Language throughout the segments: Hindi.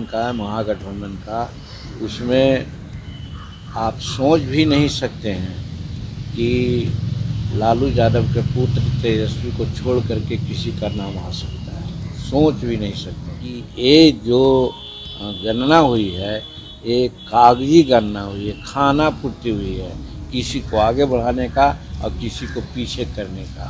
का महागठबंधन का, उसमें आप सोच भी नहीं सकते हैं कि लालू यादव के पुत्र तेजस्वी को छोड़ करके किसी का नाम आ सकता है। सोच भी नहीं सकते कि ये जो गणना हुई है, ये कागजी गणना हुई है, खाना पूर्ति हुई है, किसी को आगे बढ़ाने का और किसी को पीछे करने का।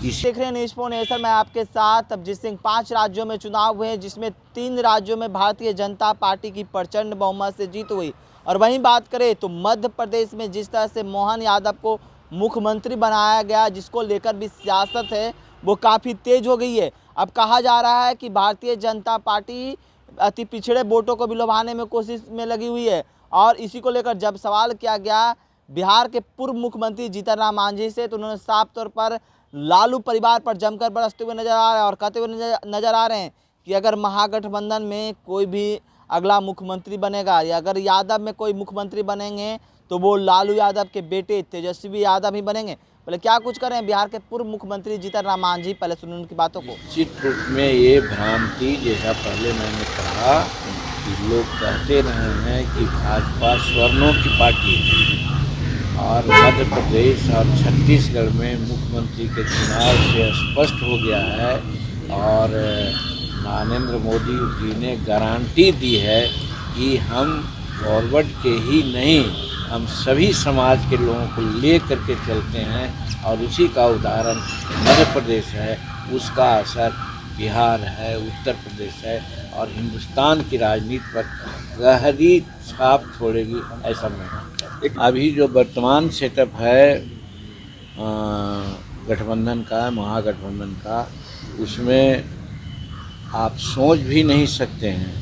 देख रहे हैं न्यूज़ फॉर नेशन में आपके साथ अभिजीत सिंह। 5 राज्यों में चुनाव हुए जिसमें 3 राज्यों में भारतीय जनता पार्टी की प्रचंड बहुमत से जीत हुई। और वहीं बात करें तो मध्य प्रदेश में जिस तरह से मोहन यादव को मुख्यमंत्री बनाया गया, जिसको लेकर भी सियासत है वो काफ़ी तेज हो गई है। अब कहा जा रहा है कि भारतीय जनता पार्टी अति पिछड़े वोटों को भी लुभाने में कोशिश में लगी हुई है। और इसी को लेकर जब सवाल किया गया बिहार के पूर्व मुख्यमंत्री जीतन राम मांझी से, तो उन्होंने साफ तौर पर लालू परिवार पर जमकर बरसते हुए नजर आ रहे हैं और कहते हुए नजर आ रहे हैं कि अगर महागठबंधन में कोई भी अगला मुख्यमंत्री बनेगा या अगर यादव में कोई मुख्यमंत्री बनेंगे तो वो लालू यादव के बेटे तेजस्वी यादव ही बनेंगे। पहले क्या कुछ करें बिहार के पूर्व मुख्यमंत्री जीतन राम मांझी, पहले सुनिए उनकी बातों को। निश्चित रूप में ये भ्रांति, जैसा पहले मैंने कहा कि लोग कहते रहे हैं कि भाजपा स्वर्णों की पार्टी है, और मध्य प्रदेश और छत्तीसगढ़ में मुख्यमंत्री के चुनाव से स्पष्ट हो गया है। और नरेंद्र मोदी जी ने गारंटी दी है कि हम फॉरवर्ड के ही नहीं, हम सभी समाज के लोगों को ले करके चलते हैं। और उसी का उदाहरण मध्य प्रदेश है, उसका असर बिहार है, उत्तर प्रदेश है, और हिंदुस्तान की राजनीति पर गहरी छाप छोड़ेगी, ऐसा मैं। अभी जो वर्तमान सेटअप है गठबंधन का, महागठबंधन का, उसमें आप सोच भी नहीं सकते हैं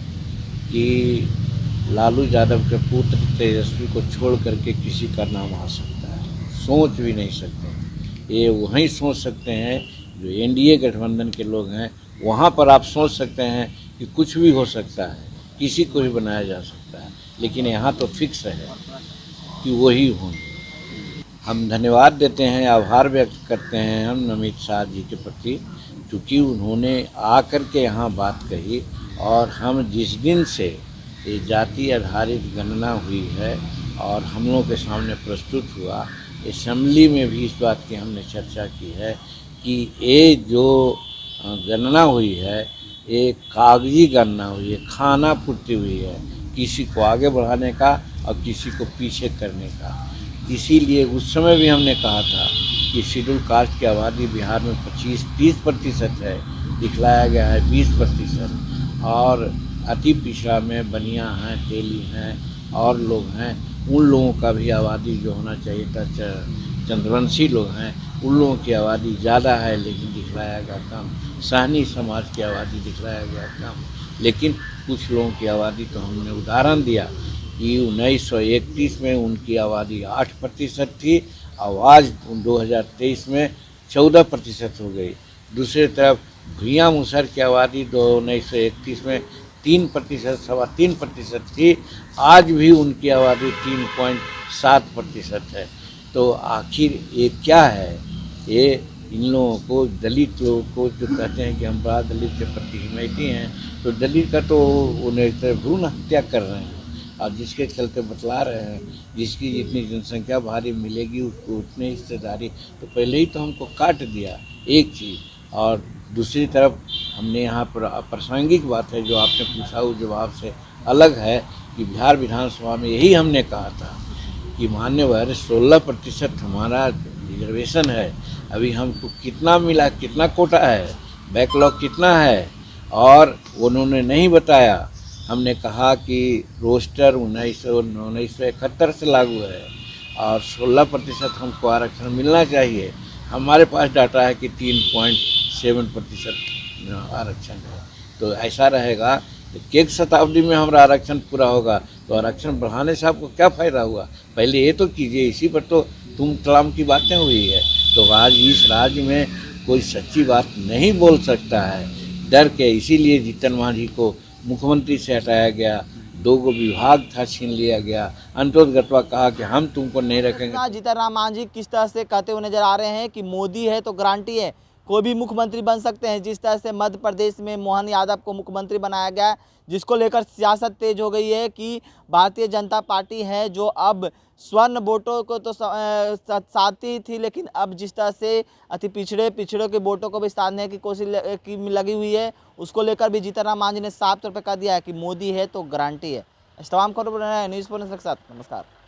कि लालू यादव के पुत्र तेजस्वी को छोड़ करके किसी का नाम आ सकता है। सोच भी नहीं सकते। ये वहीं सोच सकते हैं जो एनडीए गठबंधन के लोग हैं, वहाँ पर आप सोच सकते हैं कि कुछ भी हो सकता है, किसी को भी बनाया जा सकता है, लेकिन यहाँ तो फिक्स है कि वही होंगे। हम धन्यवाद देते हैं, आभार व्यक्त करते हैं हम अमित शाह जी के प्रति, क्योंकि उन्होंने आकर के यहाँ बात कही। और हम जिस दिन से ये जाति आधारित गणना हुई है और हम लोगों के सामने प्रस्तुत हुआ, असेंबली में भी इस बात की हमने चर्चा की है कि ये जो गणना हुई है, ये कागजी गणना हुई है, खाना पूर्ति हुई है, किसी को आगे बढ़ाने का और किसी को पीछे करने का। इसीलिए उस समय भी हमने कहा था कि शेड्यूल कास्ट की आबादी बिहार में 25-30% है, दिखलाया गया है 20%। और अति पिछड़ा में बनिया हैं, तेली हैं और लोग हैं, उन लोगों का भी आबादी जो होना चाहिए था, चंद्रवंशी लोग हैं, उन लोगों की आबादी ज़्यादा है, लेकिन दिखलाया गया कम। सहनी समाज की आबादी दिखलाया गया कम, लेकिन कुछ लोगों की आबादी तो हमने उदाहरण दिया कि 1931 में उनकी आबादी 8% थी, और आज 2023 में 14% हो गई। दूसरी तरफ भुइयाँ मुसहर की आबादी 1931 में 3%, 3.25% थी, आज भी उनकी आबादी 3.7% है। तो आखिर ये क्या है? ये इन लोगों को, दलित लोगों को जो कहते हैं कि हम बड़ा दलित के प्रति हिमैती हैं, तो दलित का तो उन्हें भ्रूण हत्या कर रहे हैं, और जिसके चलते बतला रहे हैं जिसकी जितनी जनसंख्या भारी मिलेगी उसको उतनी हिस्सेदारी। तो पहले ही तो हमको काट दिया एक चीज़। और दूसरी तरफ हमने यहाँ पर प्रासंगिक बात है जो आपने पूछा, उस जवाब से अलग है कि बिहार विधानसभा में यही हमने कहा था कि मान्यवर 16% हमारा रिजर्वेशन है। अभी हमको कितना मिला, कितना कोटा है, बैकलॉग कितना है, और उन्होंने नहीं बताया। हमने कहा कि रोस्टर 1971 से लागू है और 16% हमको आरक्षण मिलना चाहिए। हमारे पास डाटा है कि 3.7% आरक्षण है। तो ऐसा रहेगा कि एक शताब्दी में हमारा आरक्षण पूरा होगा, तो आरक्षण बढ़ाने से आपको क्या फ़ायदा हुआ? पहले ये तो कीजिए, इसी पर तो तुम तमाम की बातें हुई है। तो आज इस राज्य में कोई सच्ची बात नहीं बोल सकता है, डर के। इसीलिए जीतन मांझी को मुख्यमंत्री से हटाया गया, 2 विभाग था छीन लिया गया। अंतोष गटवा कहा कि हम तुमको नहीं रखेंगे। जीतन राम मांझी किस तरह से कहते हुए नजर आ रहे हैं कि मोदी है तो गारंटी है, कोई भी मुख्यमंत्री बन सकते हैं। जिस तरह से मध्य प्रदेश में मोहन यादव को मुख्यमंत्री बनाया गया है, जिसको लेकर सियासत तेज हो गई है कि भारतीय जनता पार्टी है जो अब स्वर्ण वोटों को तो साथी थी, लेकिन अब जिस तरह से अति पिछड़ों के वोटों को भी साधने की कोशिश लगी हुई है, उसको लेकर भी जीतन राम मांझी ने साफ तौर पर कह दिया है कि मोदी है तो गारंटी है। इस तमाम खबरों पर न्यूज़ के साथ नमस्कार।